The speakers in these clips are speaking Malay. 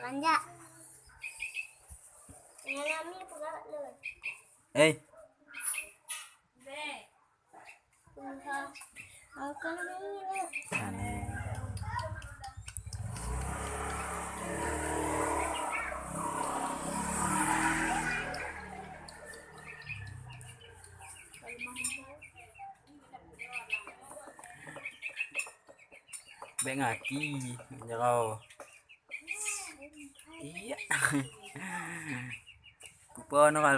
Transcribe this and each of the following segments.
Manja. Ngalami pegawai lu. Eh. Aku ini. Aneh. Bé ngaki jero. Iya. Kupon kal.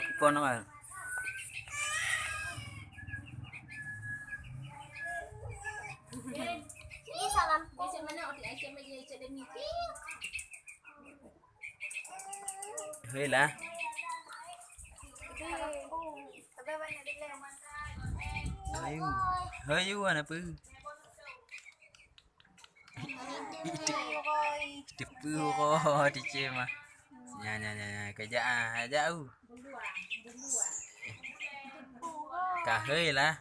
Ini salam. Bisa mana odi aja meja jadi mikir. Hơi lá. Hơi yêu anh apa? Tipu kok di cema. Nya kerja jauh. Cả hơi lá.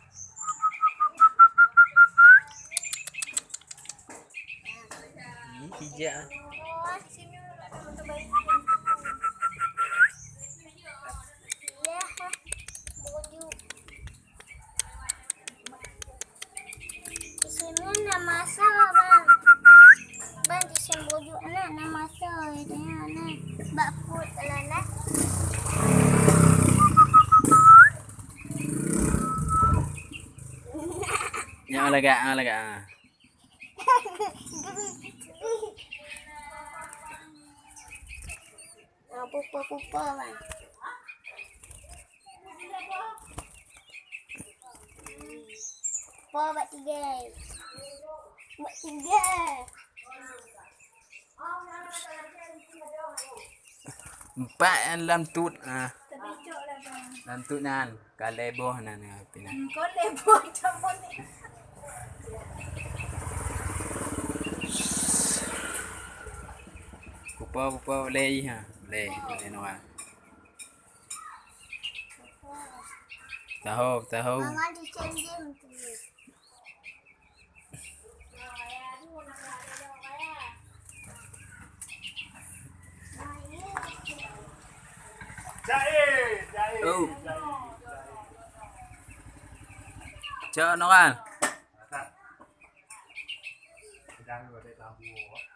Hijau. Masalah bang, di sembojuk nak masalah ini anak bakput lana. Yang lega. Pupa bang. Buat tiga. Empat dalam tut dalam tut nan kalebo nan pina. Kalebo campur ni. Pupa lei ha. Lei noa. Tahu. Mama dicendim tu. Jahit. Oh. Chợ nó kan. Jangan buat tahu.